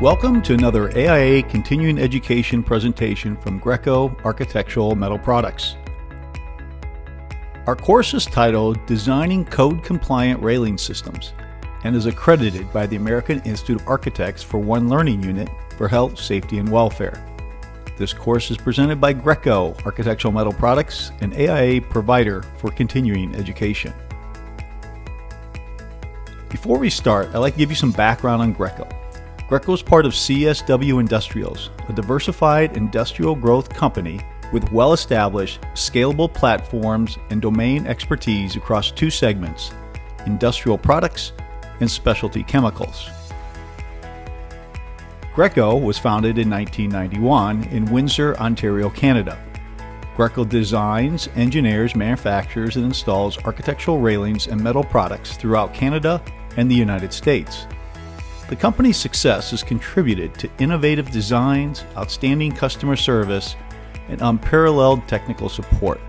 Welcome to another AIA Continuing Education presentation from GRECO Architectural Metal Products. Our course is titled Designing Code-Compliant Railing Systems and is accredited by the American Institute of Architects for one learning unit for health, safety, and welfare. This course is presented by GRECO Architectural Metal Products, an AIA provider for continuing education. Before we start, I'd like to give you some background on GRECO. GRECO is part of CSW Industrials, a diversified industrial growth company with well-established, scalable platforms and domain expertise across two segments, industrial products and specialty chemicals. GRECO was founded in 1991 in Windsor, Ontario, Canada. GRECO designs, engineers, manufactures, and installs architectural railings and metal products throughout Canada and the United States. The company's success has contributed to innovative designs, outstanding customer service, and unparalleled technical support.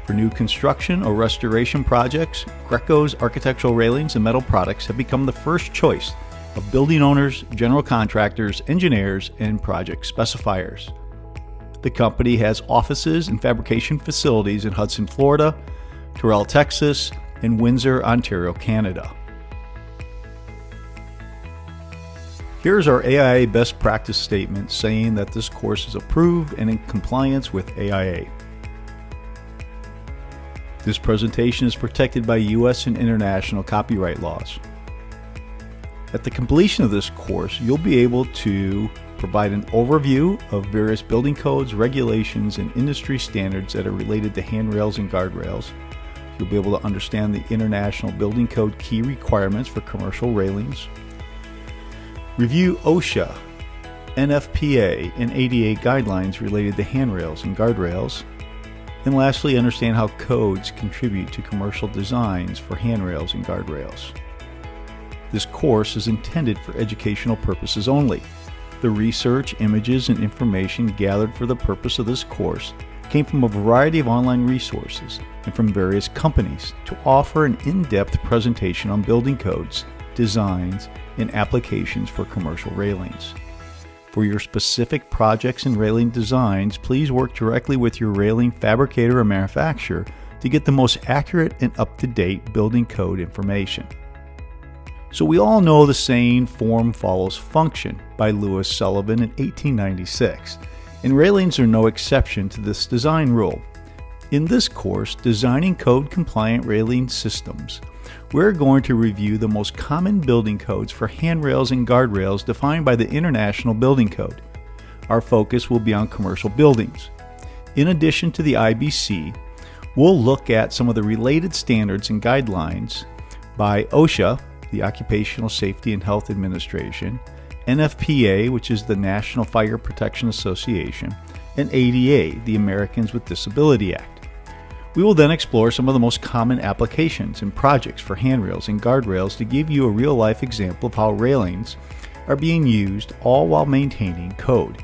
For new construction or restoration projects, GRECO's architectural railings and metal products have become the first choice of building owners, general contractors, engineers, and project specifiers. The company has offices and fabrication facilities in Hudson, Florida, Terrell, Texas, and Windsor, Ontario, Canada. Here's our AIA best practice statement saying that this course is approved and in compliance with AIA. This presentation is protected by U.S. and international copyright laws. At the completion of this course, you'll be able to provide an overview of various building codes, regulations, and industry standards that are related to handrails and guardrails. You'll be able to understand the International Building Code key requirements for commercial railings. Review OSHA, NFPA, and ADA guidelines related to handrails and guardrails. And lastly, understand how codes contribute to commercial designs for handrails and guardrails. This course is intended for educational purposes only. The research, images, and information gathered for the purpose of this course came from a variety of online resources and from various companies to offer an in-depth presentation on building codes, designs, and applications for commercial railings. For your specific projects and railing designs, please work directly with your railing fabricator or manufacturer to get the most accurate and up-to-date building code information. So we all know the saying, "Form follows function," by Louis Sullivan in 1896, and railings are no exception to this design rule. In this course, Designing Code-Compliant Railing Systems, we're going to review the most common building codes for handrails and guardrails defined by the International Building Code. Our focus will be on commercial buildings. In addition to the IBC, we'll look at some of the related standards and guidelines by OSHA, the Occupational Safety and Health Administration, NFPA, which is the National Fire Protection Association, and ADA, the Americans with Disability Act. We will then explore some of the most common applications and projects for handrails and guardrails to give you a real-life example of how railings are being used, all while maintaining code.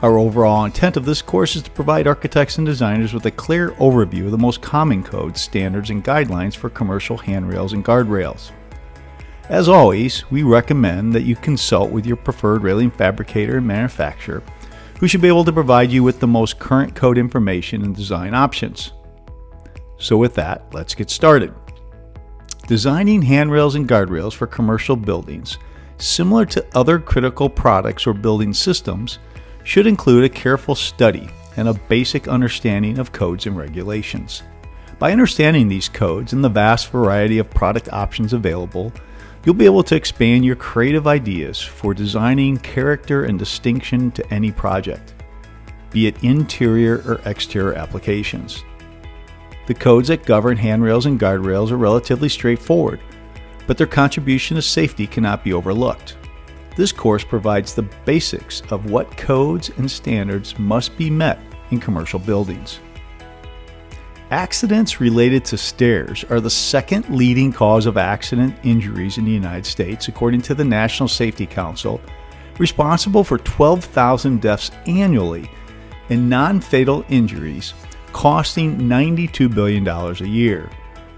Our overall intent of this course is to provide architects and designers with a clear overview of the most common codes, standards, and guidelines for commercial handrails and guardrails. As always, we recommend that you consult with your preferred railing fabricator and manufacturer, who should be able to provide you with the most current code information and design options. So with that, let's get started. Designing handrails and guardrails for commercial buildings, similar to other critical products or building systems, should include a careful study and a basic understanding of codes and regulations. By understanding these codes and the vast variety of product options available, you'll be able to expand your creative ideas for designing character and distinction to any project, be it interior or exterior applications. The codes that govern handrails and guardrails are relatively straightforward, but their contribution to safety cannot be overlooked. This course provides the basics of what codes and standards must be met in commercial buildings. Accidents related to stairs are the second leading cause of accident injuries in the United States, according to the National Safety Council, responsible for 12,000 deaths annually and non-fatal injuries, costing $92 billion a year.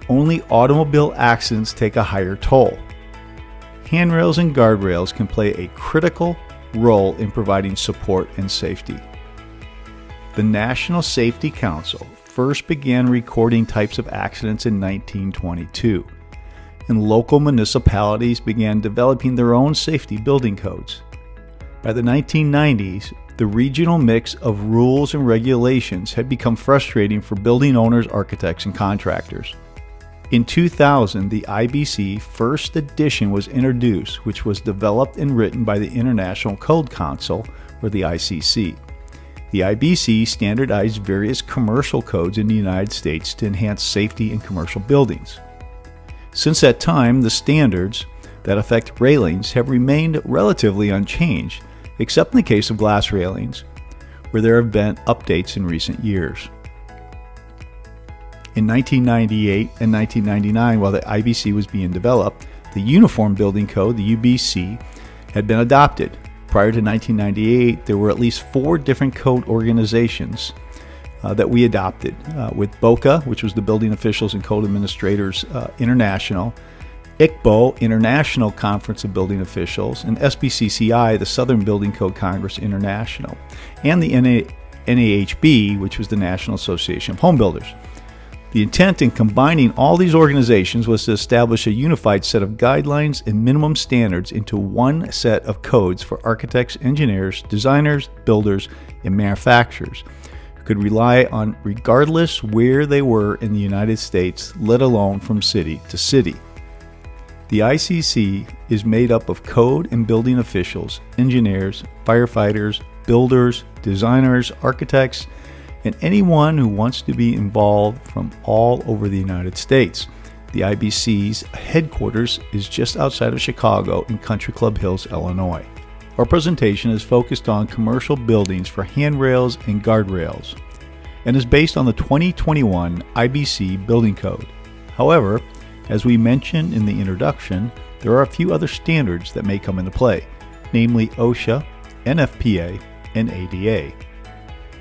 Only automobile accidents take a higher toll. handrails and guardrails can play a critical role in providing support and safety. The National Safety Council first began recording types of accidents in 1922, and local municipalities began developing their own safety building codes. By the 1990s, the regional mix of rules and regulations had become frustrating for building owners, architects, and contractors. In 2000, the IBC First Edition was introduced, which was developed and written by the International Code Council, or the ICC. The IBC standardized various commercial codes in the United States to enhance safety in commercial buildings. Since that time, the standards that affect railings have remained relatively unchanged, except in the case of glass railings, where there have been updates in recent years. In 1998 and 1999, while the IBC was being developed, the Uniform Building Code, the UBC, had been adopted. Prior to 1998, there were at least 4 different code organizations that we adopted, with BOCA, which was the Building Officials and Code Administrators International, ICBO, International Conference of Building Officials, and SBCCI, the Southern Building Code Congress International, and the NAHB, which was the National Association of Home Builders. The intent in combining all these organizations was to establish a unified set of guidelines and minimum standards into one set of codes for architects, engineers, designers, builders, and manufacturers who could rely on regardless where they were in the United States, let alone from city to city. The ICC is made up of code and building officials, engineers, firefighters, builders, designers, architects, and anyone who wants to be involved from all over the United States. The IBC's headquarters is just outside of Chicago in Country Club Hills, Illinois. Our presentation is focused on commercial buildings for handrails and guardrails, and is based on the 2021 IBC Building Code. However, as we mentioned in the introduction, there are a few other standards that may come into play, namely OSHA, NFPA, and ADA.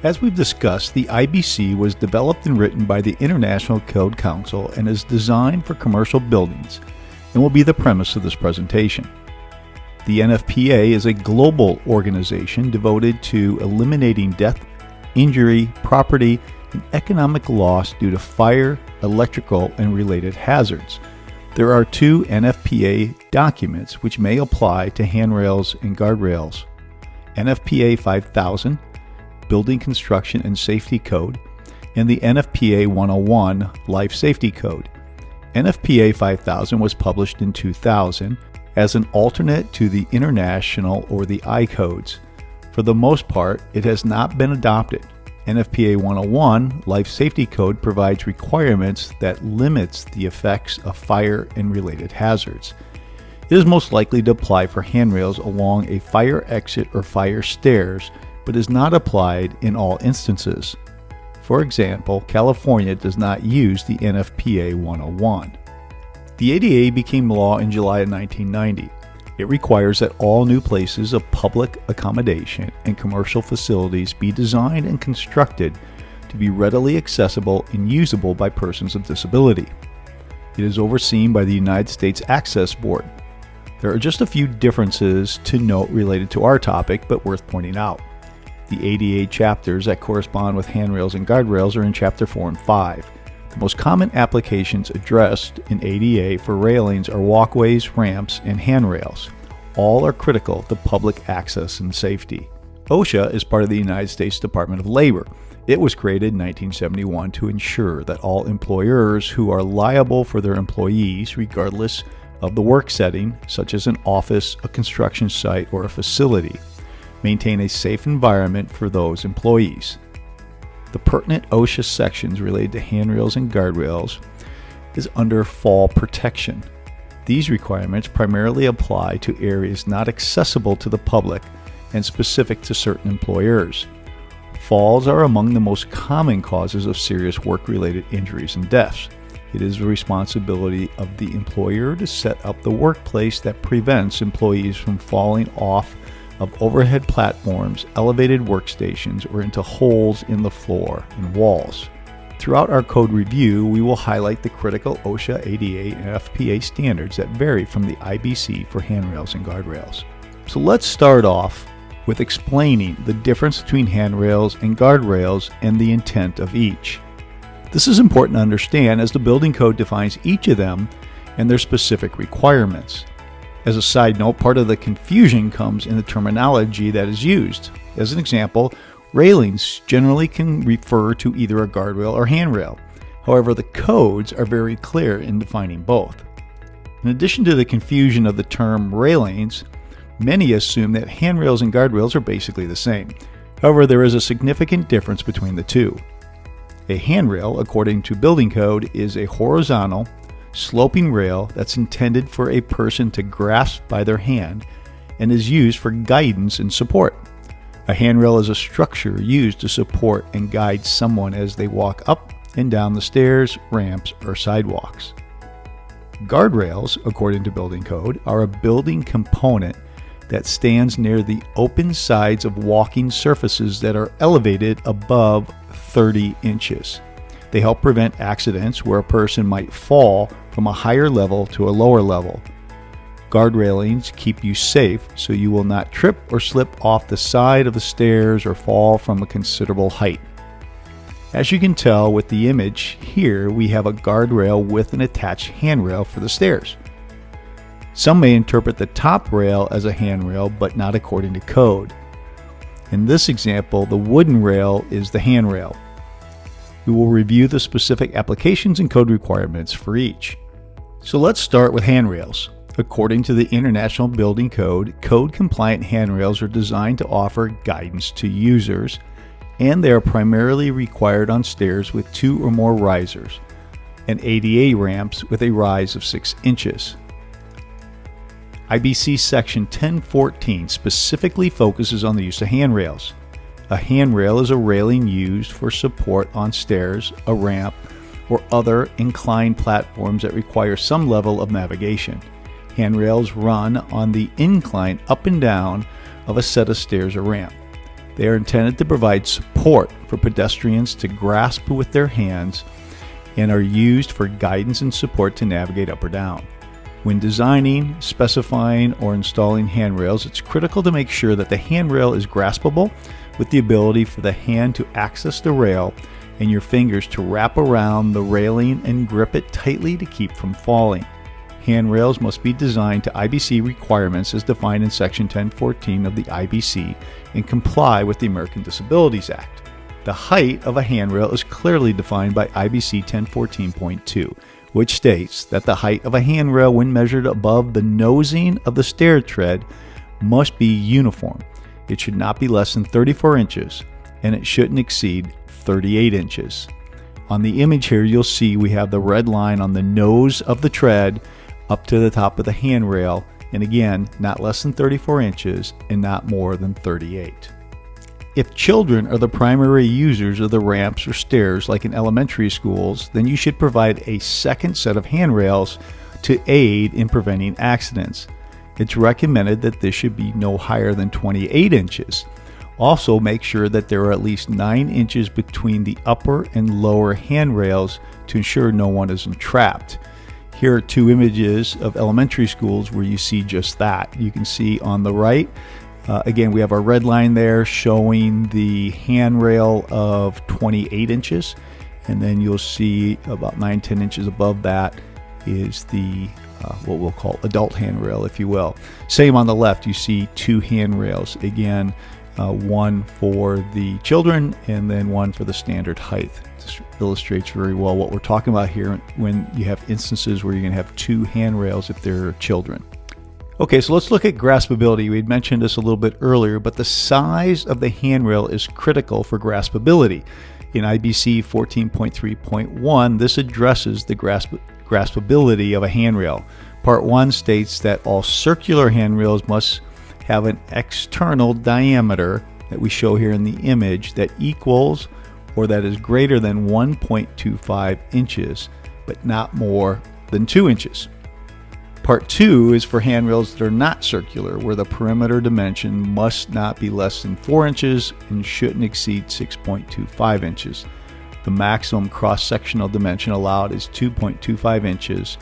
As we've discussed, the IBC was developed and written by the International Code Council and is designed for commercial buildings and will be the premise of this presentation. The NFPA is a global organization devoted to eliminating death, injury, property, and economic loss due to fire, electrical, and related hazards. There are 2 NFPA documents which may apply to handrails and guardrails: NFPA 5000, Building Construction and Safety Code, and the NFPA 101 Life Safety Code. NFPA 5000 was published in 2000 as an alternate to the international or the I codes. For the most part, it has not been adopted. NFPA 101 Life Safety Code provides requirements that limits the effects of fire and related hazards. It is most likely to apply for handrails along a fire exit or fire stairs, but is not applied in all instances. For example, California does not use the NFPA 101. The ADA became law in July of 1990. It requires that all new places of public accommodation and commercial facilities be designed and constructed to be readily accessible and usable by persons of disability. It is overseen by the United States Access Board. There are just a few differences to note related to our topic, but worth pointing out. The ADA chapters that correspond with handrails and guardrails are in Chapter 4 and 5. The most common applications addressed in ADA for railings are walkways, ramps, and handrails. All are critical to public access and safety. OSHA is part of the United States Department of Labor. It was created in 1971 to ensure that all employers who are liable for their employees, regardless of the work setting, such as an office, a construction site, or a facility, maintain a safe environment for those employees. The pertinent OSHA sections related to handrails and guardrails is under fall protection. These requirements primarily apply to areas not accessible to the public and specific to certain employers. Falls are among the most common causes of serious work-related injuries and deaths. It is the responsibility of the employer to set up the workplace that prevents employees from falling off of overhead platforms, elevated workstations, or into holes in the floor and walls. Throughout our code review, we will highlight the critical OSHA, ADA, and NFPA standards that vary from the IBC for handrails and guardrails. So let's start off with explaining the difference between handrails and guardrails and the intent of each. This is important to understand as the building code defines each of them and their specific requirements. As a side note, part of the confusion comes in the terminology that is used. As an example, railings generally can refer to either a guardrail or handrail. However, the codes are very clear in defining both. In addition to the confusion of the term railings, many assume that handrails and guardrails are basically the same. However, there is a significant difference between the two. A handrail, according to building code, is a horizontal, sloping rail that's intended for a person to grasp by their hand and is used for guidance and support. A handrail is a structure used to support and guide someone as they walk up and down the stairs, ramps, or sidewalks. Guardrails, according to building code, are a building component that stands near the open sides of walking surfaces that are elevated above 30 inches. They help prevent accidents where a person might fall from a higher level to a lower level. Guard railings keep you safe so you will not trip or slip off the side of the stairs or fall from a considerable height. As you can tell with the image here, we have a guardrail with an attached handrail for the stairs. Some may interpret the top rail as a handrail, but not according to code. In this example, the wooden rail is the handrail. We will review the specific applications and code requirements for each. So let's start with handrails. According to the International Building Code, code-compliant handrails are designed to offer guidance to users, and they are primarily required on stairs with 2 or more risers, and ADA ramps with a rise of 6 inches. IBC Section 1014 specifically focuses on the use of handrails. A handrail is a railing used for support on stairs, a ramp, or other inclined platforms that require some level of navigation. Handrails run on the incline up and down of a set of stairs or ramp. They are intended to provide support for pedestrians to grasp with their hands and are used for guidance and support to navigate up or down. When designing, specifying, or installing handrails, it's critical to make sure that the handrail is graspable with the ability for the hand to access the rail and your fingers to wrap around the railing and grip it tightly to keep from falling. Handrails must be designed to IBC requirements as defined in Section 1014 of the IBC and comply with the American Disabilities Act. The height of a handrail is clearly defined by IBC 1014.2, which states that the height of a handrail when measured above the nosing of the stair tread must be uniform. It should not be less than 34 inches, and it shouldn't exceed 38 inches. On the image here, you'll see we have the red line on the nose of the tread up to the top of the handrail, and again, not less than 34 inches and not more than 38. If children are the primary users of the ramps or stairs like in elementary schools, then you should provide a second set of handrails to aid in preventing accidents. It's recommended that this should be no higher than 28 inches. Also, make sure that there are at least 9 inches between the upper and lower handrails to ensure no one is entrapped. Here are 2 images of elementary schools where you see just that. You can see on the right, again, we have our red line there showing the handrail of 28 inches. And then you'll see about 9-10 inches above that is the what we'll call adult handrail, if you will. Same on the left, you see 2 handrails. Again, one for the children and then one for the standard height. This illustrates very well what we're talking about here when you have instances where you're going to have 2 handrails if they're children. Okay, so let's look at graspability. We had mentioned this a little bit earlier, but the size of the handrail is critical for graspability. In IBC 14.3.1, this addresses the graspability of a handrail. Part 1 states that all circular handrails must have an external diameter that we show here in the image that equals or that is greater than 1.25 inches, but not more than 2 inches. Part 2 is for handrails that are not circular, where the perimeter dimension must not be less than 4 inches and shouldn't exceed 6.25 inches. The maximum cross-sectional dimension allowed is 2.25 inches,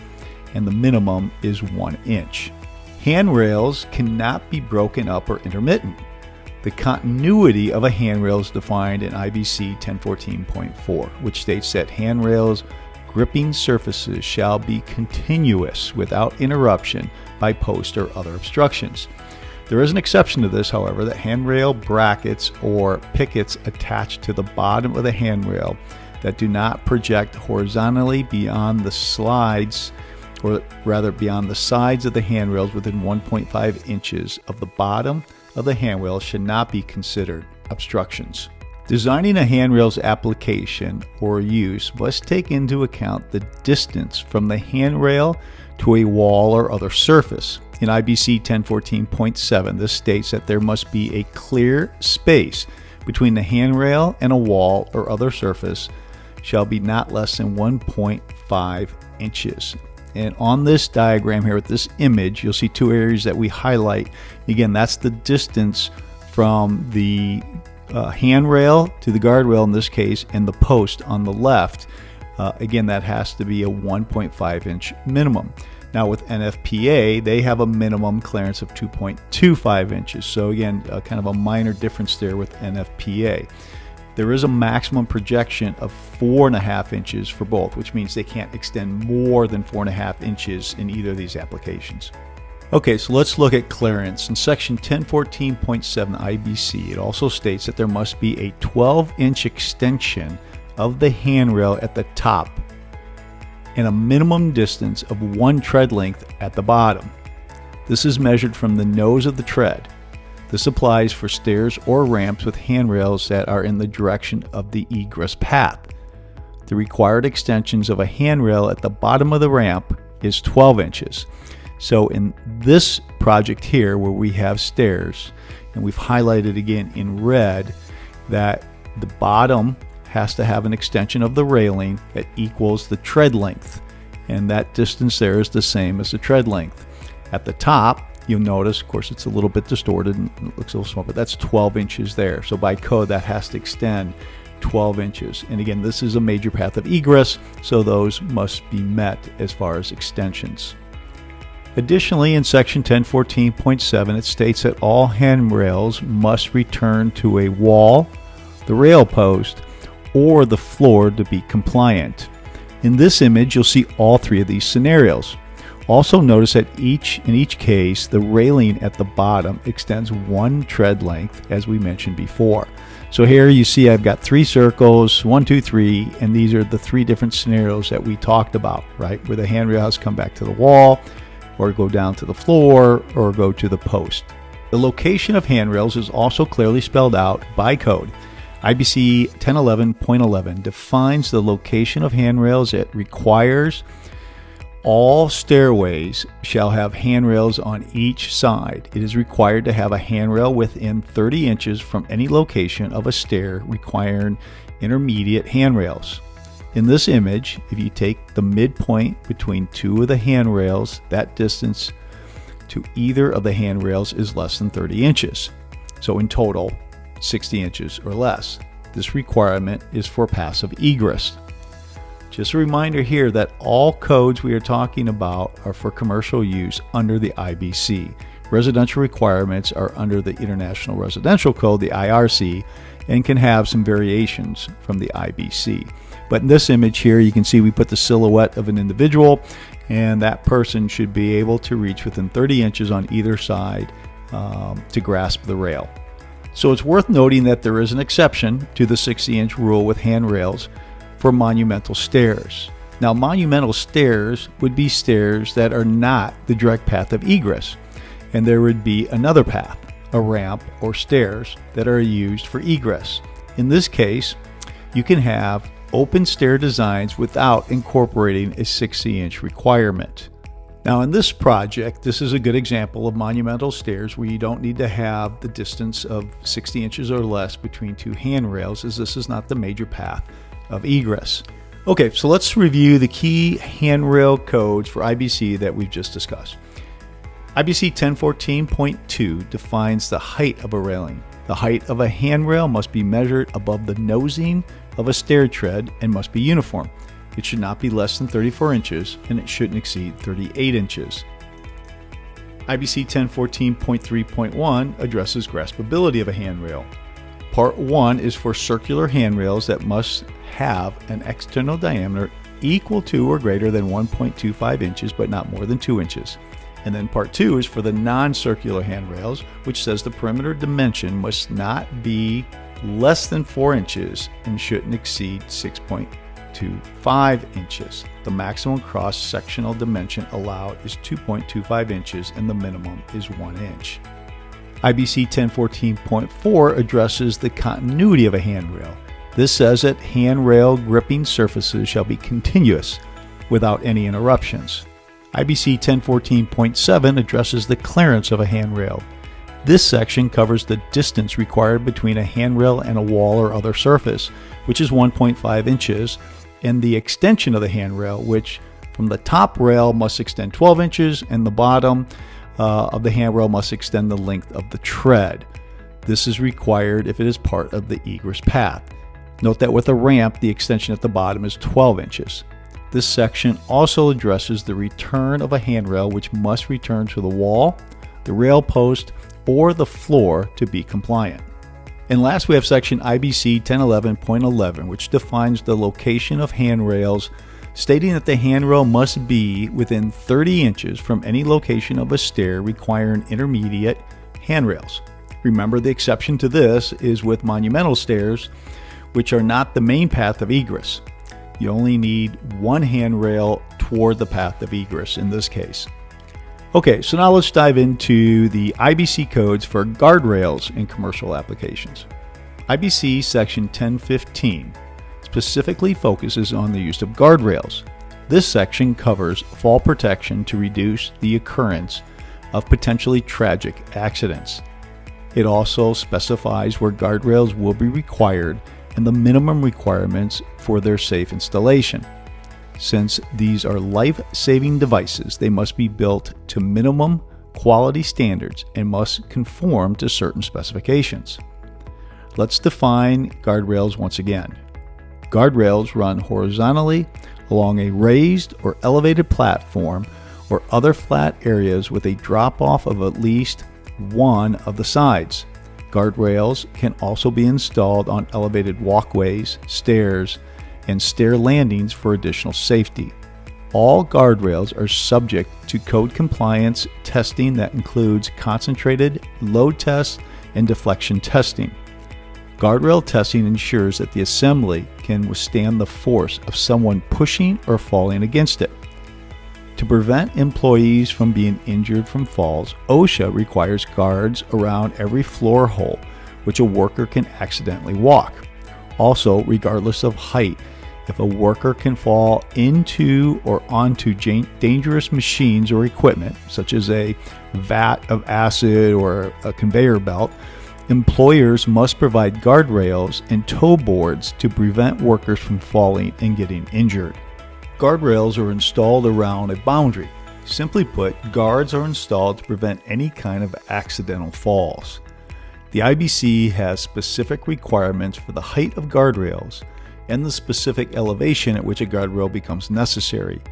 and the minimum is 1 inch. Handrails cannot be broken up or intermittent. The continuity of a handrail is defined in IBC 1014.4, which states that handrails gripping surfaces shall be continuous without interruption by posts or other obstructions. There is an exception to this, however, that handrail brackets or pickets attached to the bottom of the handrail that do not project horizontally beyond the slides, or rather beyond the sides of the handrails within 1.5 inches of the bottom of the handrail should not be considered obstructions. Designing a handrail's application or use must take into account the distance from the handrail to a wall or other surface. In IBC 1014.7, this states that there must be a clear space between the handrail and a wall or other surface shall be not less than 1.5 inches. And on this diagram here with this image, you'll see two areas that we highlight. Again, that's the distance from the handrail to the guardrail in this case, and the post on the left. Again, that has to be a 1.5 inch minimum. Now with NFPA, they have a minimum clearance of 2.25 inches. So again, kind of a minor difference there with NFPA. There is a maximum projection of 4.5 inches for both, which means they can't extend more than 4.5 inches in either of these applications. Okay, so let's look at clearance. In section 1014.7 IBC, it also states that there must be a 12-inch extension of the handrail at the top and a minimum distance of 1 tread length at the bottom. This is measured from the nose of the tread. This applies for stairs or ramps with handrails that are in the direction of the egress path. The required extensions of a handrail at the bottom of the ramp is 12 inches. So in this project here where we have stairs, and we've highlighted again in red that the bottom has to have an extension of the railing that equals the tread length, and that distance there is the same as the tread length. At the top, you'll notice, of course, it's a little bit distorted and it looks a little small, but that's 12 inches there. So by code, that has to extend 12 inches. And again, this is a major path of egress, so those must be met as far as extensions. Additionally, in section 1014.7, it states that all handrails must return to a wall, the rail post, or the floor to be compliant. In this image, you'll see all three of these scenarios. Also notice that in each case, the railing at the bottom extends 1 tread length, as we mentioned before. So here you see I've got 3 circles, 1, 2, 3, and these are the 3 different scenarios that we talked about, right? Where the handrail has come back to the wall, or go down to the floor, or go to the post. The location of handrails is also clearly spelled out by code. IBC 1011.11 defines the location of handrails. It requires all stairways shall have handrails on each side. It is required to have a handrail within 30 inches from any location of a stair requiring intermediate handrails. In this image, if you take the midpoint between 2 of the handrails, that distance to either of the handrails is less than 30 inches. So in total, 60 inches or less. This requirement is for passive egress. Just a reminder here that all codes we are talking about are for commercial use under the IBC. Residential requirements are under the International Residential Code, the IRC, and can have some variations from the IBC. But in this image here, you can see we put the silhouette of an individual, and that person should be able to reach within 30 inches on either side to grasp the rail. So it's worth noting that there is an exception to the 60-inch rule with handrails for monumental stairs. Now, monumental stairs would be stairs that are not the direct path of egress, and there would be another path, a ramp or stairs that are used for egress. In this case, you can have open stair designs without incorporating a 60-inch requirement. Now in this project, this is a good example of monumental stairs where you don't need to have the distance of 60 inches or less between 2 handrails, as this is not the major path of egress. Okay, so let's review the key handrail codes for IBC that we've just discussed. IBC 1014.2 defines the height of a railing. The height of a handrail must be measured above the nosing of a stair tread and must be uniform. It should not be less than 34 inches and it shouldn't exceed 38 inches. IBC 1014.3.1 addresses graspability of a handrail. Part 1 is for circular handrails that must have an external diameter equal to or greater than 1.25 inches but not more than 2 inches. And then Part 2 is for the non-circular handrails, which says the perimeter dimension must not be less than 4 inches and shouldn't exceed 6.25 inches. The maximum cross-sectional dimension allowed is 2.25 inches and the minimum is 1 inch. IBC 1014.4 addresses the continuity of a handrail. This says that handrail gripping surfaces shall be continuous without any interruptions. IBC 1014.7 addresses the clearance of a handrail. This section covers the distance required between a handrail and a wall or other surface, which is 1.5 inches, and the extension of the handrail, which from the top rail must extend 12 inches and the bottom of the handrail must extend the length of the tread. This is required if it is part of the egress path. Note that with a ramp, the extension at the bottom is 12 inches. This section also addresses the return of a handrail, which must return to the wall, the rail post, or the floor to be compliant. And last, we have section IBC 1011.11, which defines the location of handrails, stating that the handrail must be within 30 inches from any location of a stair requiring intermediate handrails. Remember, the exception to this is with monumental stairs, which are not the main path of egress. You only need one handrail toward the path of egress in this case. Okay, so now let's dive into the IBC codes for guardrails in commercial applications. IBC section 1015 specifically focuses on the use of guardrails. This section covers fall protection to reduce the occurrence of potentially tragic accidents. It also specifies where guardrails will be required and the minimum requirements for their safe installation. Since these are life-saving devices, they must be built to minimum quality standards and must conform to certain specifications. Let's define guardrails once again. Guardrails run horizontally along a raised or elevated platform or other flat areas with a drop-off of at least one of the sides. Guardrails can also be installed on elevated walkways, stairs, and stair landings for additional safety. All guardrails are subject to code compliance testing that includes concentrated load tests and deflection testing. Guardrail testing ensures that the assembly can withstand the force of someone pushing or falling against it. To prevent employees from being injured from falls, OSHA requires guards around every floor hole which a worker can accidentally walk. Also, regardless of height, if a worker can fall into or onto dangerous machines or equipment, such as a vat of acid or a conveyor belt, employers must provide guardrails and tow boards to prevent workers from falling and getting injured. Guardrails are installed around a boundary. Simply put, guards are installed to prevent any kind of accidental falls. The IBC has specific requirements for the height of guardrails and the specific elevation at which a guardrail becomes necessary.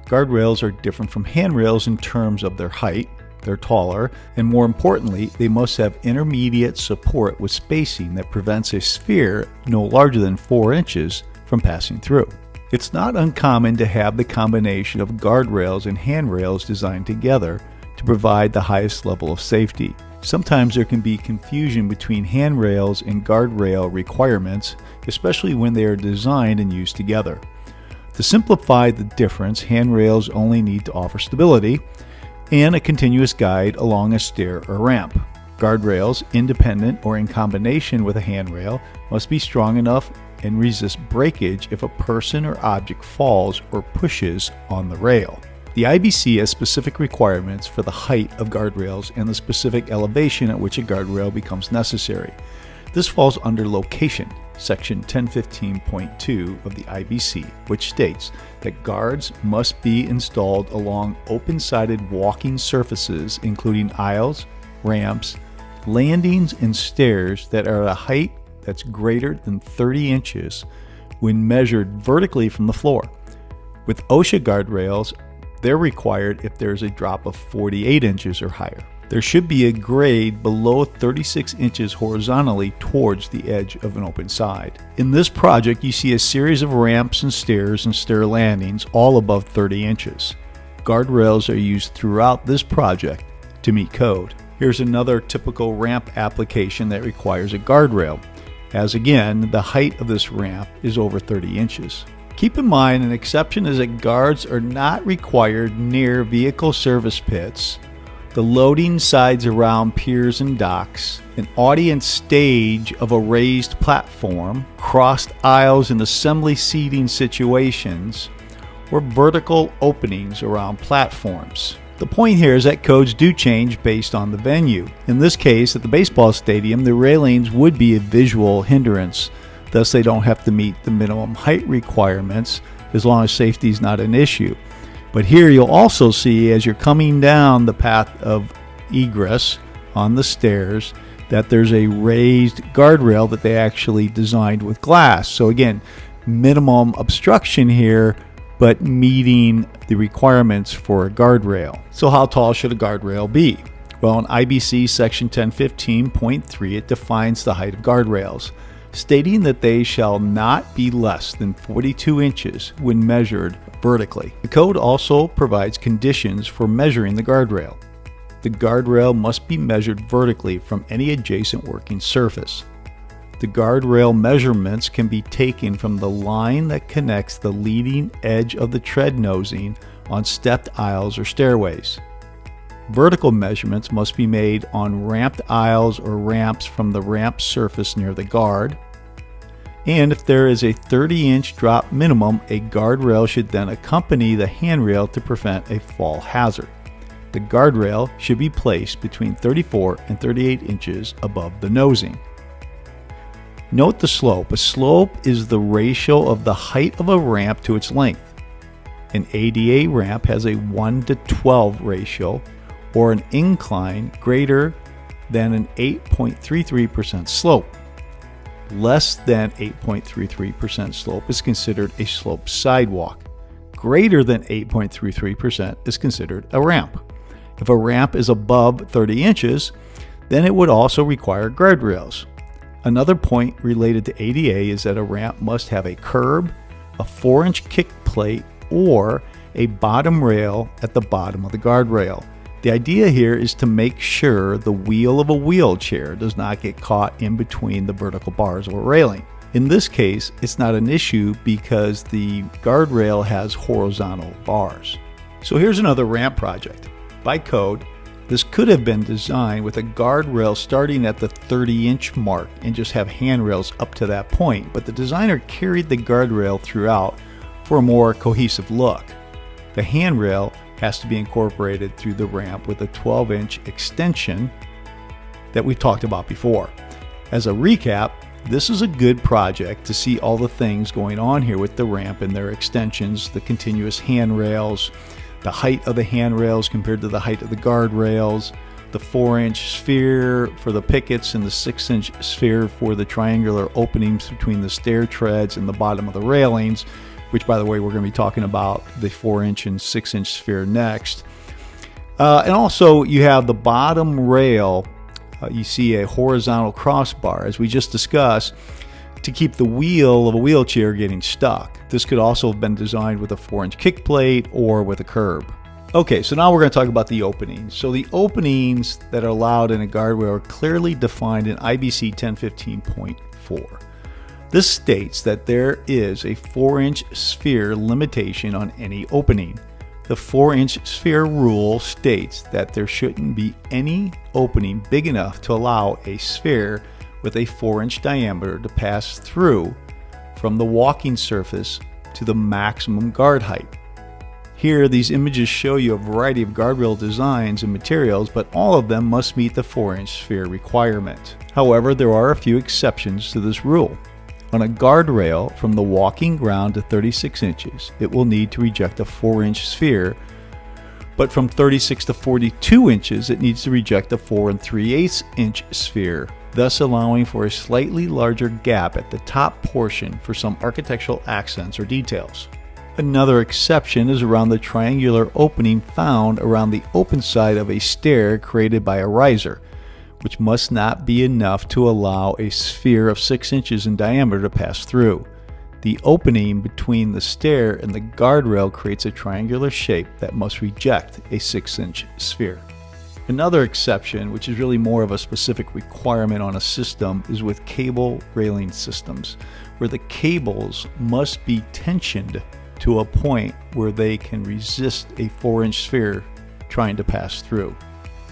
Guardrails are different from handrails in terms of their height. They're taller, and more importantly, they must have intermediate support with spacing that prevents a sphere no larger than 4 inches from passing through. It's not uncommon to have the combination of guardrails and handrails designed together to provide the highest level of safety. Sometimes there can be confusion between handrails and guardrail requirements, especially when they are designed and used together. To simplify the difference, handrails only need to offer stability and a continuous guide along a stair or ramp. Guardrails, independent or in combination with a handrail, must be strong enough and resist breakage if a person or object falls or pushes on the rail. The IBC has specific requirements for the height of guardrails and the specific elevation at which a guardrail becomes necessary. This falls under location, section 1015.2 of the IBC, which states that guards must be installed along open-sided walking surfaces, including aisles, ramps, landings, and stairs that are at a height that's greater than 30 inches when measured vertically from the floor. With OSHA guardrails, they're required if there's a drop of 48 inches or higher. There should be a grade below 36 inches horizontally towards the edge of an open side. In this project, you see a series of ramps and stair landings all above 30 inches. Guardrails are used throughout this project to meet code. Here's another typical ramp application that requires a guardrail, as again, the height of this ramp is over 30 inches. Keep in mind, an exception is that guards are not required near vehicle service pits, the loading sides around piers and docks, an audience stage of a raised platform, crossed aisles in assembly seating situations, or vertical openings around platforms. The point here is that codes do change based on the venue. In this case, at the baseball stadium, the railings would be a visual hindrance, thus they don't have to meet the minimum height requirements as long as safety is not an issue. But here you'll also see, as you're coming down the path of egress on the stairs, that there's a raised guardrail that they actually designed with glass. So again, minimum obstruction here, but meeting the requirements for a guardrail. So how tall should a guardrail be? Well, in IBC section 1015.3, it defines the height of guardrails, stating that they shall not be less than 42 inches when measured vertically. The code also provides conditions for measuring the guardrail. The guardrail must be measured vertically from any adjacent working surface. The guardrail measurements can be taken from the line that connects the leading edge of the tread nosing on stepped aisles or stairways. Vertical measurements must be made on ramped aisles or ramps from the ramp surface near the guard. And if there is a 30-inch drop minimum, a guardrail should then accompany the handrail to prevent a fall hazard. The guardrail should be placed between 34 and 38 inches above the nosing. Note the slope. A slope is the ratio of the height of a ramp to its length. An ADA ramp has a 1:12 ratio, or an incline greater than an 8.33% slope. Less than 8.33% slope is considered a sloped sidewalk. Greater than 8.33% is considered a ramp. If a ramp is above 30 inches, then it would also require guardrails. Another point related to ADA is that a ramp must have a curb, a 4-inch kick plate, or a bottom rail at the bottom of the guardrail. The idea here is to make sure the wheel of a wheelchair does not get caught in between the vertical bars or railing. In this case, it's not an issue because the guardrail has horizontal bars. So here's another ramp project. By code, this could have been designed with a guardrail starting at the 30-inch mark and just have handrails up to that point, but the designer carried the guardrail throughout for a more cohesive look. The handrail has to be incorporated through the ramp with a 12-inch extension that we've talked about before. As a recap, this is a good project to see all the things going on here with the ramp and their extensions, the continuous handrails, the height of the handrails compared to the height of the guardrails, the 4-inch sphere for the pickets and the 6-inch sphere for the triangular openings between the stair treads and the bottom of the railings, which, by the way, we're going to be talking about the 4-inch and 6-inch sphere next. And also, you have the bottom rail. You see a horizontal crossbar, as we just discussed, to keep the wheel of a wheelchair getting stuck. This could also have been designed with a 4-inch kick plate or with a curb. Okay, so now we're going to talk about the openings. So the openings that are allowed in a guardrail are clearly defined in IBC 1015.4. This states that there is a 4-inch sphere limitation on any opening. The 4-inch sphere rule states that there shouldn't be any opening big enough to allow a sphere with a 4-inch diameter to pass through from the walking surface to the maximum guard height. Here, these images show you a variety of guardrail designs and materials, but all of them must meet the 4-inch sphere requirement. However, there are a few exceptions to this rule. On a guardrail from the walking ground to 36 inches, it will need to reject a 4-inch sphere, but from 36 to 42 inches, it needs to reject a 4 3/8 inch sphere. thus allowing for a slightly larger gap at the top portion for some architectural accents or details. Another exception is around the triangular opening found around the open side of a stair created by a riser, which must not be enough to allow a sphere of 6 inches in diameter to pass through. The opening between the stair and the guardrail creates a triangular shape that must reject a 6-inch sphere. Another exception, which is really more of a specific requirement on a system, is with cable railing systems, where the cables must be tensioned to a point where they can resist a 4-inch sphere trying to pass through.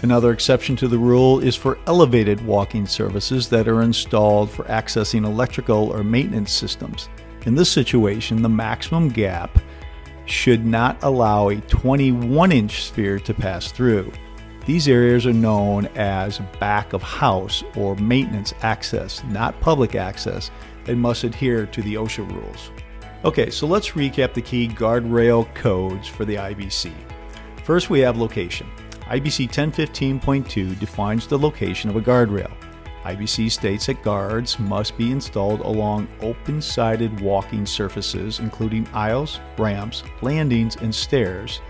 Another exception to the rule is for elevated walking surfaces that are installed for accessing electrical or maintenance systems. In this situation, the maximum gap should not allow a 21-inch sphere to pass through. These areas are known as back of house or maintenance access, not public access, and must adhere to the OSHA rules. Okay, so let's recap the key guardrail codes for the IBC. First, we have location. IBC 1015.2 defines the location of a guardrail. IBC states that guards must be installed along open-sided walking surfaces, including aisles, ramps, landings, and stairs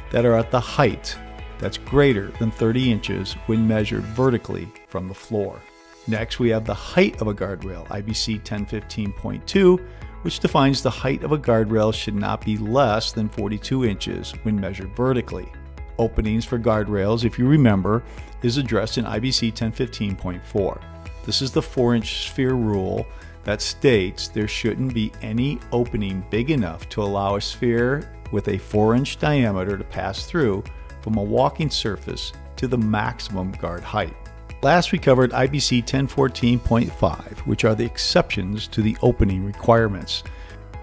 that are at the height that's greater than 30 inches when measured vertically from the floor. Next, we have the height of a guardrail, IBC 1015.2, which defines the height of a guardrail should not be less than 42 inches when measured vertically. Openings for guardrails, if you remember, is addressed in IBC 1015.4. This is the 4-inch sphere rule that states there shouldn't be any opening big enough to allow a sphere with a 4-inch diameter to pass through from a walking surface to the maximum guard height. Last, we covered IBC 1014.5, which are the exceptions to the opening requirements.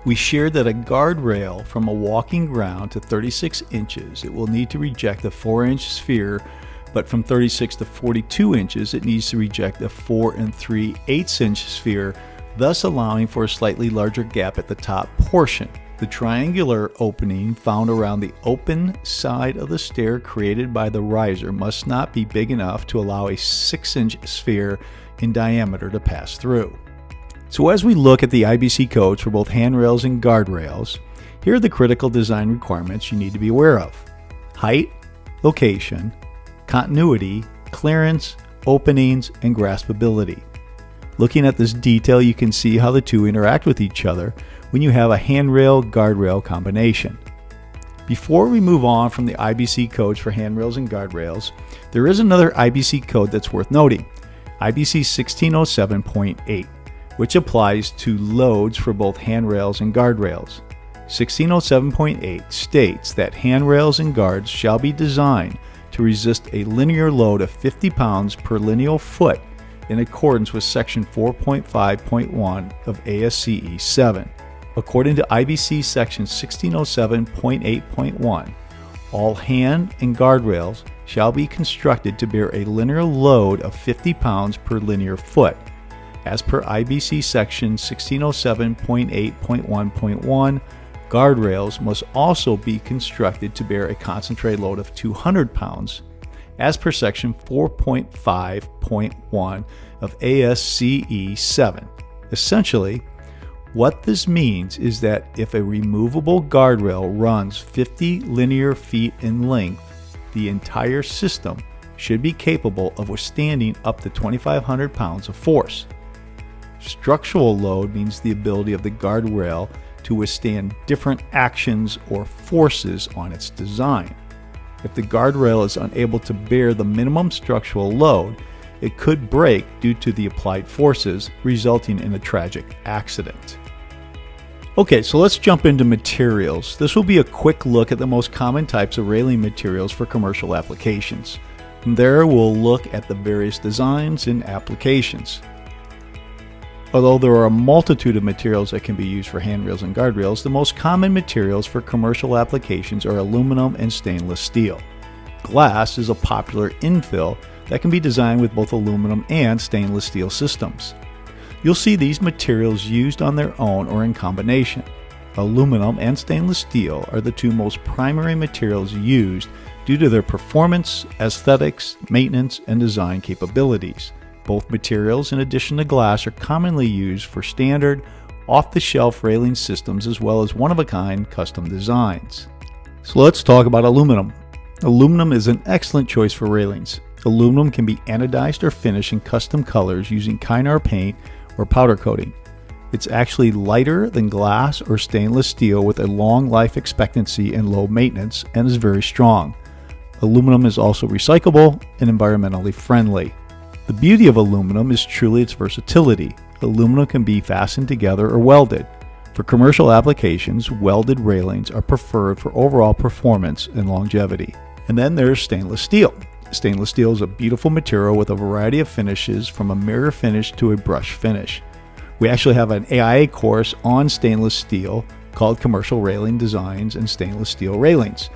We shared that a guardrail from a walking ground to 36 inches, it will need to reject a 4-inch sphere, but from 36 to 42 inches, it needs to reject a 4 3/8-inch sphere, thus allowing for a slightly larger gap at the top portion. The triangular opening found around the open side of the stair created by the riser must not be big enough to allow a 6-inch sphere in diameter to pass through. So as we look at the IBC codes for both handrails and guardrails, here are the critical design requirements you need to be aware of: height, location, continuity, clearance, openings, and graspability. Looking at this detail, you can see how the two interact with each other when you have a handrail-guardrail combination. Before we move on from the IBC codes for handrails and guardrails, there is another IBC code that's worth noting, IBC 1607.8, which applies to loads for both handrails and guardrails. 1607.8 states that handrails and guards shall be designed to resist a linear load of 50 pounds per lineal foot in accordance with Section 4.5.1 of ASCE 7. According to IBC Section 1607.8.1, all hand and guardrails shall be constructed to bear a linear load of 50 pounds per linear foot. As per IBC Section 1607.8.1.1, guardrails must also be constructed to bear a concentrated load of 200 pounds, as per Section 4.5.1 of ASCE 7. Essentially, what this means is that if a removable guardrail runs 50 linear feet in length, the entire system should be capable of withstanding up to 2,500 pounds of force. Structural load means the ability of the guardrail to withstand different actions or forces on its design. If the guardrail is unable to bear the minimum structural load, it could break due to the applied forces, resulting in a tragic accident. Okay, so let's jump into materials. This will be a quick look at the most common types of railing materials for commercial applications. From there, we'll look at the various designs and applications. Although there are a multitude of materials that can be used for handrails and guardrails, the most common materials for commercial applications are aluminum and stainless steel. Glass is a popular infill that can be designed with both aluminum and stainless steel systems. You'll see these materials used on their own or in combination. Aluminum and stainless steel are the two most primary materials used due to their performance, aesthetics, maintenance, and design capabilities. Both materials, in addition to glass, are commonly used for standard, off-the-shelf railing systems as well as one-of-a-kind custom designs. So let's talk about aluminum. Aluminum is an excellent choice for railings. Aluminum can be anodized or finished in custom colors using Kynar paint or powder coating. It's actually lighter than glass or stainless steel with a long life expectancy and low maintenance, and is very strong. Aluminum is also recyclable and environmentally friendly. The beauty of aluminum is truly its versatility. Aluminum can be fastened together or welded. For commercial applications, welded railings are preferred for overall performance and longevity. And then there's stainless steel. Stainless steel is a beautiful material with a variety of finishes, from a mirror finish to a brush finish. We actually have an AIA course on stainless steel called Commercial Railing Designs and Stainless Steel Railings,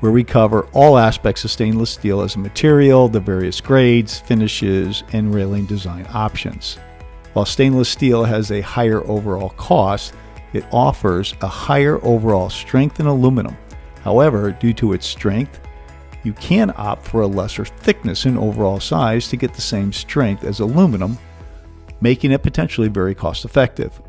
where we cover all aspects of stainless steel as a material, the various grades, finishes, and railing design options. While stainless steel has a higher overall cost, it offers a higher overall strength than aluminum. However, due to its strength, you can opt for a lesser thickness and overall size to get the same strength as aluminum, making it potentially very cost-effective.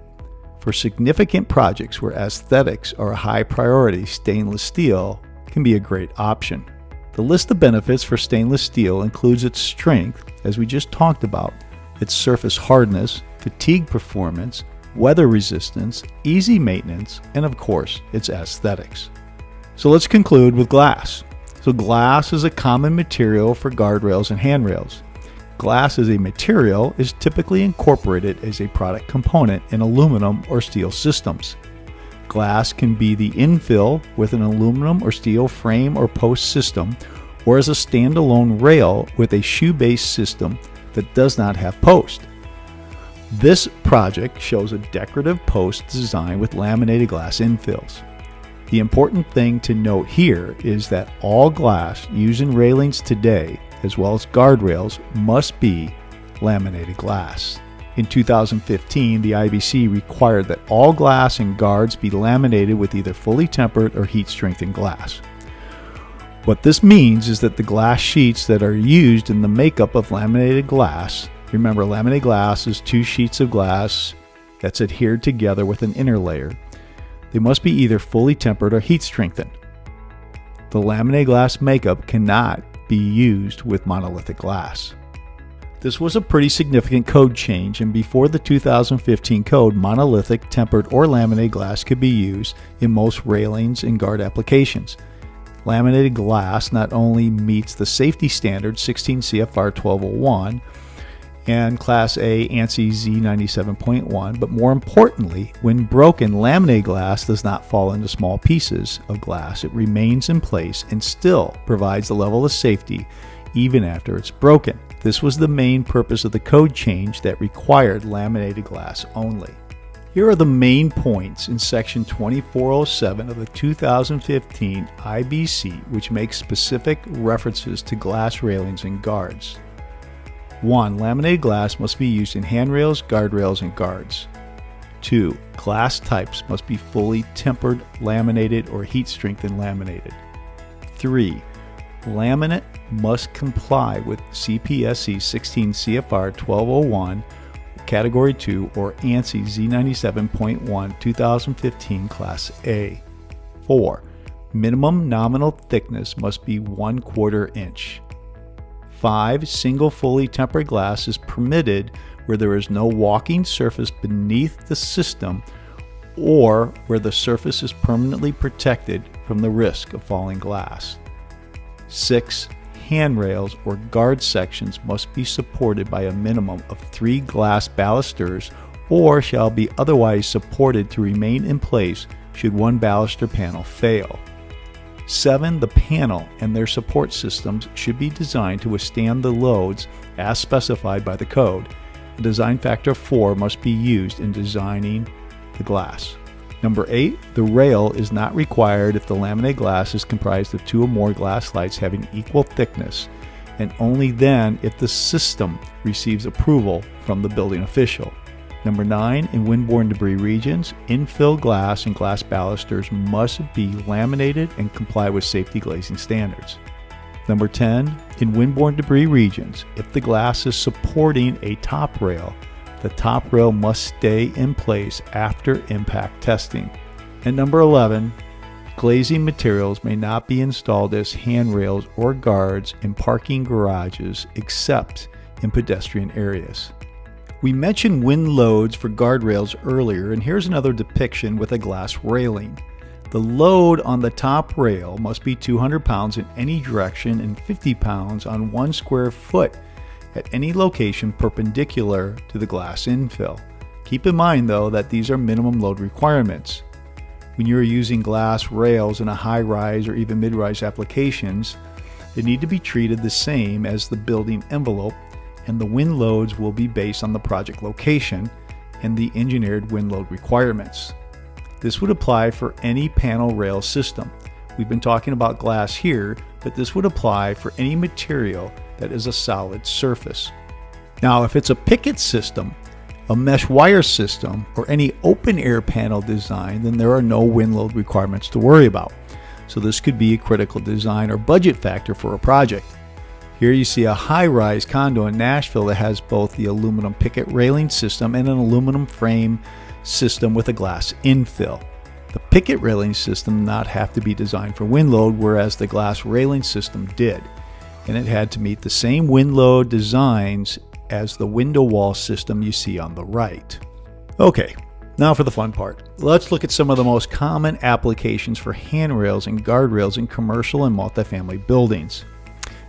For significant projects where aesthetics are a high priority, stainless steel can be a great option. The list of benefits for stainless steel includes its strength, as we just talked about, its surface hardness, fatigue performance, weather resistance, easy maintenance, and of course, its aesthetics. So let's conclude with glass. So glass is a common material for guardrails and handrails. Glass as a material is typically incorporated as a product component in aluminum or steel systems. Glass can be the infill with an aluminum or steel frame or post system, or as a standalone rail with a shoe-based system that does not have post. This project shows a decorative post design with laminated glass infills. The important thing to note here is that all glass used in railings today, as well as guardrails, must be laminated glass. In 2015, the IBC required that all glass and guards be laminated with either fully tempered or heat-strengthened glass. What this means is that the glass sheets that are used in the makeup of laminated glass, remember laminated glass is two sheets of glass that's adhered together with an inner layer, they must be either fully tempered or heat-strengthened. The laminated glass makeup cannot be used with monolithic glass. This was a pretty significant code change, and before the 2015 code, monolithic, tempered, or laminated glass could be used in most railings and guard applications. Laminated glass not only meets the safety standard 16 CFR 1201 and Class A ANSI Z97.1, but more importantly, when broken, laminated glass does not fall into small pieces of glass. It remains in place and still provides the level of safety even after it's broken. This was the main purpose of the code change that required laminated glass only. Here are the main points in Section 2407 of the 2015 IBC, which makes specific references to glass railings and guards. 1. Laminated glass must be used in handrails, guardrails, and guards. 2. Glass types must be fully tempered, laminated, or heat-strengthened laminated. 3. Laminate must comply with CPSC 16 CFR 1201, Category 2, or ANSI Z97.1 2015 Class A. 4. Minimum nominal thickness must be 1/4 inch. 5. Single fully tempered glass is permitted where there is no walking surface beneath the system or where the surface is permanently protected from the risk of falling glass. 6. Handrails or guard sections must be supported by a minimum of 3 glass balusters or shall be otherwise supported to remain in place should one baluster panel fail. 7. The panel and their support systems should be designed to withstand the loads as specified by the code. A design factor 4 must be used in designing the glass. Number 8, the rail is not required if the laminated glass is comprised of 2 or more glass lights having equal thickness, and only then if the system receives approval from the building official. Number 9, in windborne debris regions, infill glass and glass balusters must be laminated and comply with safety glazing standards. Number 10, in windborne debris regions, if the glass is supporting a top rail, the top rail must stay in place after impact testing. And number 11, glazing materials may not be installed as handrails or guards in parking garages except in pedestrian areas. We mentioned wind loads for guardrails earlier, and here's another depiction with a glass railing. The load on the top rail must be 200 pounds in any direction and 50 pounds on 1 square foot at any location perpendicular to the glass infill. Keep in mind, though, that these are minimum load requirements. When you're using glass rails in a high-rise or even mid-rise applications, they need to be treated the same as the building envelope, and the wind loads will be based on the project location and the engineered wind load requirements. This would apply for any panel rail system. We've been talking about glass here, but this would apply for any material that is a solid surface. Now, if it's a picket system, a mesh wire system, or any open air panel design, then there are no wind load requirements to worry about. So this could be a critical design or budget factor for a project. Here you see a high-rise condo in Nashville that has both the aluminum picket railing system and an aluminum frame system with a glass infill. The picket railing system did not have to be designed for wind load, whereas the glass railing system did, and it had to meet the same wind load designs as the window wall system you see on the right. Okay, now for the fun part. Let's look at some of the most common applications for handrails and guardrails in commercial and multifamily buildings.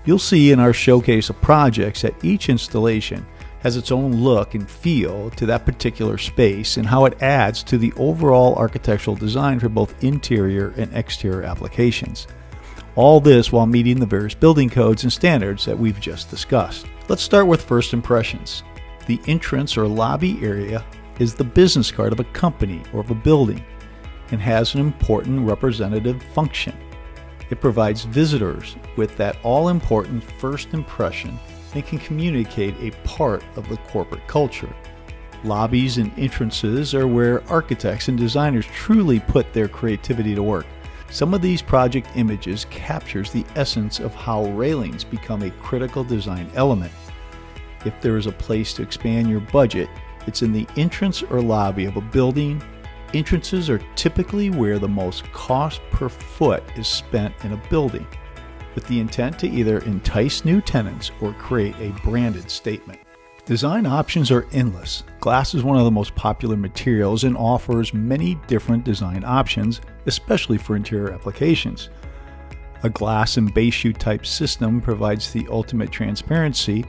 You'll see in our showcase of projects that each installation has its own look and feel to that particular space and how it adds to the overall architectural design for both interior and exterior applications. All this while meeting the various building codes and standards that we've just discussed. Let's start with first impressions. The entrance or lobby area is the business card of a company or of a building and has an important representative function. It provides visitors with that all-important first impression and can communicate a part of the corporate culture. Lobbies and entrances are where architects and designers truly put their creativity to work. Some of these project images captures the essence of how railings become a critical design element. If there is a place to expand your budget, it's in the entrance or lobby of a building. Entrances are typically where the most cost per foot is spent in a building, with the intent to either entice new tenants or create a branded statement. Design options are endless. Glass is one of the most popular materials and offers many different design options, especially for interior applications. A glass and base shoe type system provides the ultimate transparency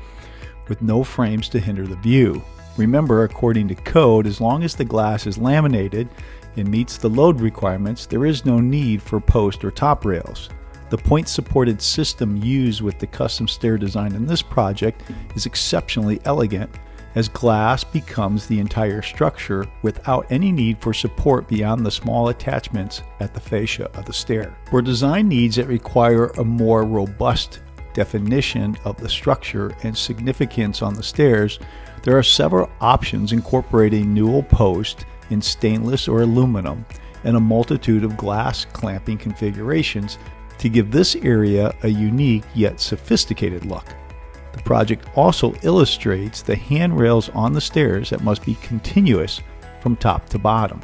with no frames to hinder the view. Remember, according to code, as long as the glass is laminated and meets the load requirements, there is no need for post or top rails. The point-supported system used with the custom stair design in this project is exceptionally elegant, as glass becomes the entire structure without any need for support beyond the small attachments at the fascia of the stair. For design needs that require a more robust definition of the structure and significance on the stairs, there are several options incorporating newel post in stainless or aluminum and a multitude of glass clamping configurations to give this area a unique yet sophisticated look. The project also illustrates the handrails on the stairs that must be continuous from top to bottom.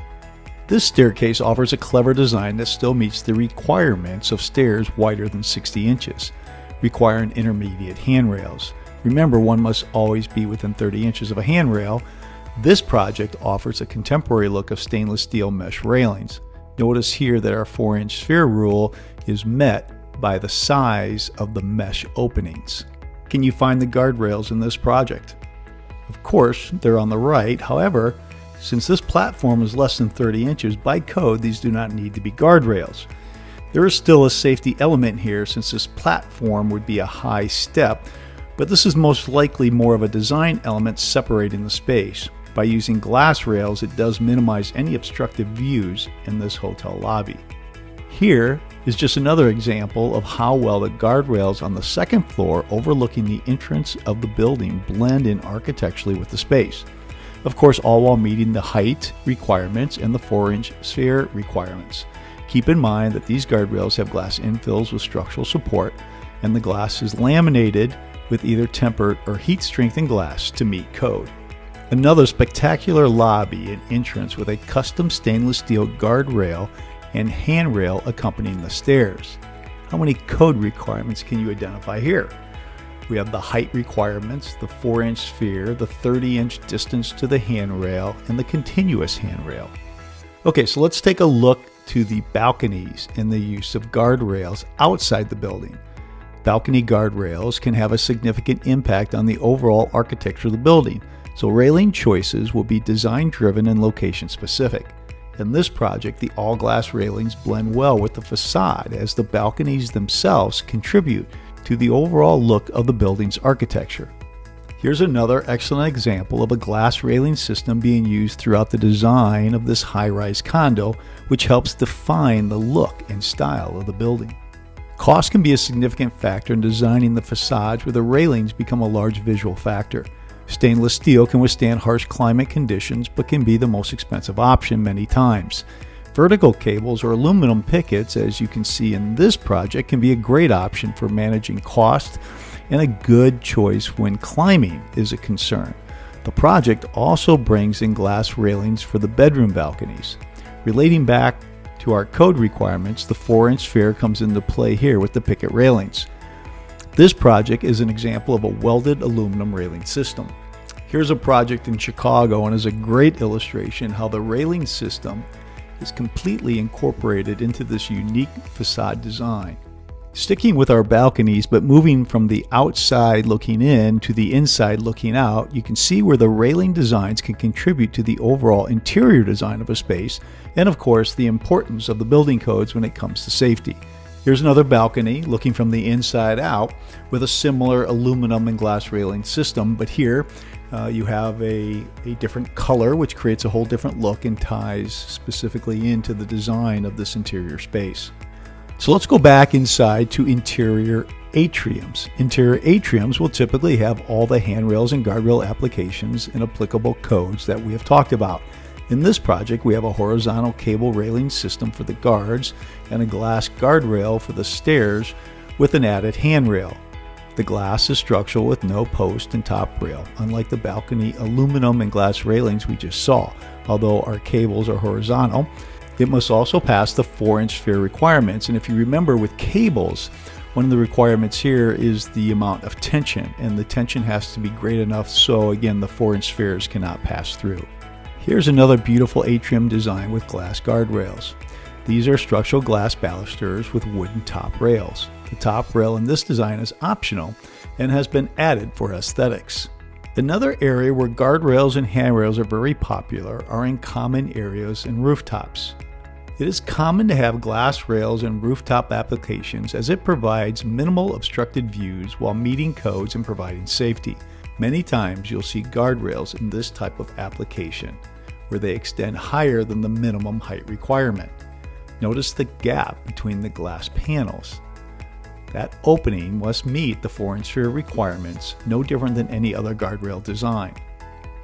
This staircase offers a clever design that still meets the requirements of stairs wider than 60 inches, requiring intermediate handrails. Remember, one must always be within 30 inches of a handrail. This project offers a contemporary look of stainless steel mesh railings. Notice here that our 4-inch sphere rule is met by the size of the mesh openings. Can you find the guardrails in this project? Of course, they're on the right. However, since this platform is less than 30 inches, by code, these do not need to be guardrails. There is still a safety element here since this platform would be a high step, but this is most likely more of a design element separating the space. By using glass rails, it does minimize any obstructive views in this hotel lobby. Here is just another example of how well the guardrails on the second floor overlooking the entrance of the building blend in architecturally with the space. Of course, all while meeting the height requirements and the 4-inch sphere requirements. Keep in mind that these guardrails have glass infills with structural support, and the glass is laminated with either tempered or heat-strengthened glass to meet code. Another spectacular lobby and entrance with a custom stainless steel guardrail and handrail accompanying the stairs. How many code requirements can you identify here? We have the height requirements, the 4-inch sphere, the 30-inch distance to the handrail, and the continuous handrail. Okay, so let's take a look to the balconies and the use of guardrails outside the building. Balcony guardrails can have a significant impact on the overall architecture of the building, so railing choices will be design-driven and location-specific. In this project, the all-glass railings blend well with the facade as the balconies themselves contribute to the overall look of the building's architecture. Here's another excellent example of a glass railing system being used throughout the design of this high-rise condo, which helps define the look and style of the building. Cost can be a significant factor in designing the facades where the railings become a large visual factor. Stainless steel can withstand harsh climate conditions but can be the most expensive option many times. Vertical cables or aluminum pickets, as you can see in this project, can be a great option for managing cost and a good choice when climbing is a concern. The project also brings in glass railings for the bedroom balconies. Relating back to our code requirements, the 4-inch sphere comes into play here with the picket railings. This project is an example of a welded aluminum railing system. Here's a project in Chicago and is a great illustration how the railing system is completely incorporated into this unique facade design. Sticking with our balconies but moving from the outside looking in to the inside looking out, you can see where the railing designs can contribute to the overall interior design of a space and of course the importance of the building codes when it comes to safety. Here's another balcony looking from the inside out with a similar aluminum and glass railing system, but here you have a different color which creates a whole different look and ties specifically into the design of this interior space. So let's go back inside to interior atriums. Interior atriums will typically have all the handrails and guardrail applications and applicable codes that we have talked about. In this project, we have a horizontal cable railing system for the guards and a glass guardrail for the stairs with an added handrail. The glass is structural with no post and top rail, unlike the balcony aluminum and glass railings we just saw. Although our cables are horizontal, it must also pass the 4-inch sphere requirements. And if you remember with cables, one of the requirements here is the amount of tension, and the tension has to be great enough so again the 4-inch spheres cannot pass through. Here's another beautiful atrium design with glass guardrails. These are structural glass balusters with wooden top rails. The top rail in this design is optional and has been added for aesthetics. Another area where guardrails and handrails are very popular are in common areas and rooftops. It is common to have glass rails and rooftop applications as it provides minimal obstructed views while meeting codes and providing safety. Many times you'll see guardrails in this type of application where they extend higher than the minimum height requirement. Notice the gap between the glass panels. That opening must meet the 4-inch sphere requirements, no different than any other guardrail design.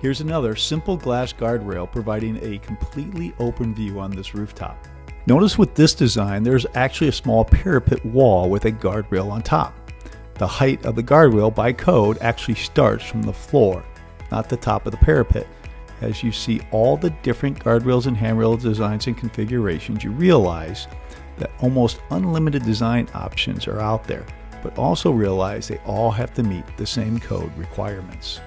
Here's another simple glass guardrail providing a completely open view on this rooftop. Notice with this design there's actually a small parapet wall with a guardrail on top. The height of the guardrail by code actually starts from the floor, not the top of the parapet. As you see all the different guardrails and handrail designs and configurations, you realize that almost unlimited design options are out there, but also realize they all have to meet the same code requirements.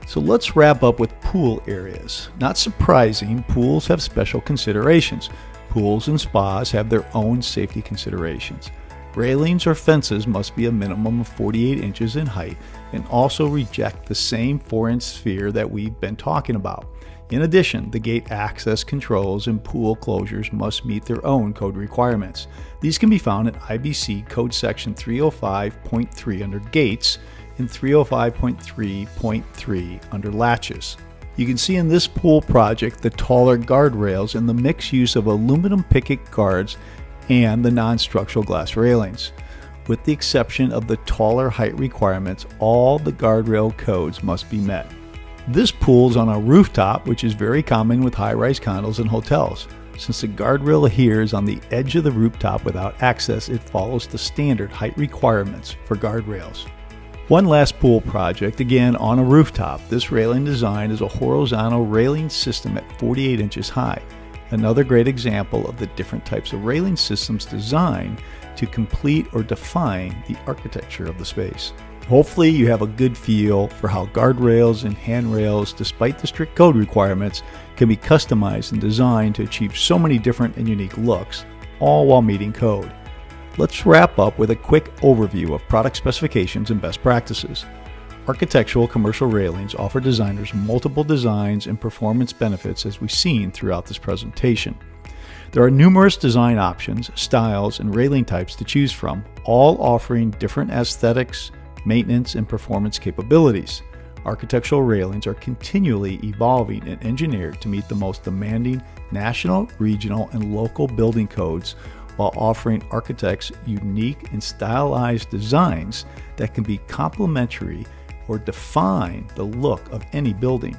So let's wrap up with pool areas. Not surprising, pools have special considerations. Pools and spas have their own safety considerations. Railings or fences must be a minimum of 48 inches in height and also reject the same 4-inch sphere that we've been talking about. In addition, the gate access controls and pool closures must meet their own code requirements. These can be found in IBC Code Section 305.3 under gates and 305.3.3 under latches. You can see in this pool project the taller guardrails and the mixed use of aluminum picket guards and the non-structural glass railings. With the exception of the taller height requirements, all the guardrail codes must be met. This pool is on a rooftop, which is very common with high-rise condos and hotels. Since the guardrail adheres on the edge of the rooftop without access, it follows the standard height requirements for guardrails. One last pool project, again on a rooftop. This railing design is a horizontal railing system at 48 inches high. Another great example of the different types of railing systems designed to complete or define the architecture of the space. Hopefully you have a good feel for how guardrails and handrails, despite the strict code requirements, can be customized and designed to achieve so many different and unique looks, all while meeting code. Let's wrap up with a quick overview of product specifications and best practices. Architectural commercial railings offer designers multiple designs and performance benefits, as we've seen throughout this presentation. There are numerous design options, styles, and railing types to choose from, all offering different aesthetics, maintenance, and performance capabilities. Architectural railings are continually evolving and engineered to meet the most demanding national, regional, and local building codes, while offering architects unique and stylized designs that can be complementary or define the look of any building.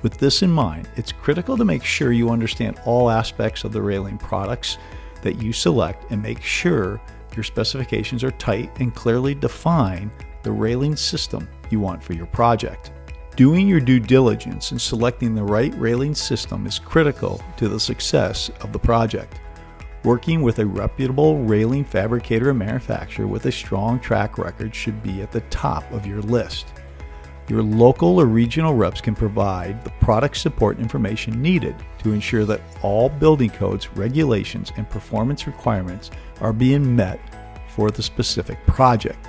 With this in mind, it's critical to make sure you understand all aspects of the railing products that you select and make sure your specifications are tight and clearly define the railing system you want for your project. Doing your due diligence in selecting the right railing system is critical to the success of the project. Working with a reputable railing fabricator and manufacturer with a strong track record should be at the top of your list. Your local or regional reps can provide the product support information needed to ensure that all building codes, regulations, and performance requirements are being met for the specific project.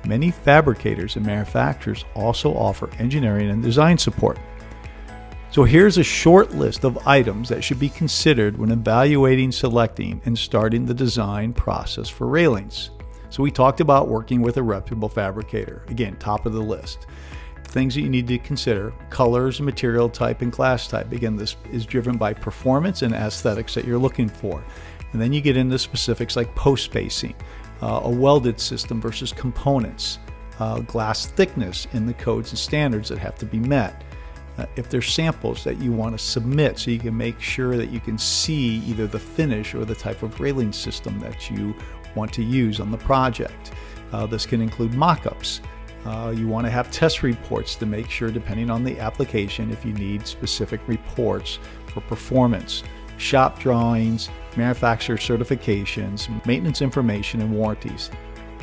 Many fabricators and manufacturers also offer engineering and design support. So here's a short list of items that should be considered when evaluating, selecting, and starting the design process for railings. So we talked about working with a reputable fabricator. Again, top of the list. Things that you need to consider: colors, material type, and glass type. Again, this is driven by performance and aesthetics that you're looking for. And then you get into specifics like post spacing, a welded system versus components, glass thickness in the codes and standards that have to be met. If there's samples that you want to submit so you can make sure that you can see either the finish or the type of railing system that you want to use on the project. This can include mock-ups. You want to have test reports to make sure, depending on the application, if you need specific reports for performance. Shop drawings, manufacturer certifications, maintenance information, and warranties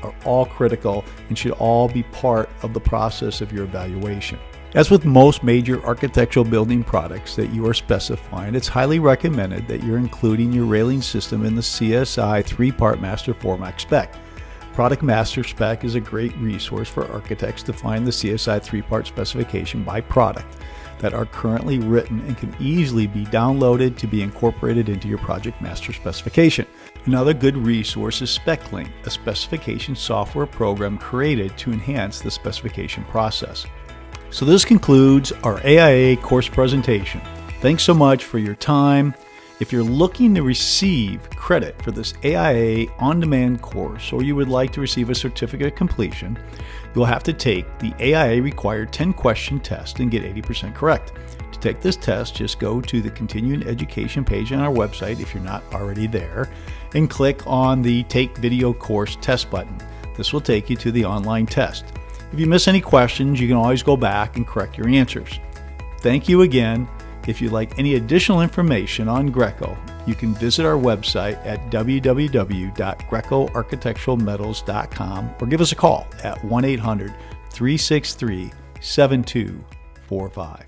are all critical and should all be part of the process of your evaluation. As with most major architectural building products that you are specifying, it's highly recommended that you're including your railing system in the CSI 3-part master format spec. Product Master Spec is a great resource for architects to find the CSI 3-part specification by product that are currently written and can easily be downloaded to be incorporated into your project master specification. Another good resource is SpecLink, a specification software program created to enhance the specification process. So this concludes our AIA course presentation. Thanks so much for your time. If you're looking to receive credit for this AIA on-demand course, or you would like to receive a certificate of completion, you'll have to take the AIA required 10-question test and get 80% correct. To take this test, just go to the Continuing Education page on our website if you're not already there, and click on the Take Video Course Test button. This will take you to the online test. If you miss any questions, you can always go back and correct your answers. Thank you again. If you'd like any additional information on GRECO, you can visit our website at www.grecoarchitecturalmetals.com or give us a call at 1-800-363-7245.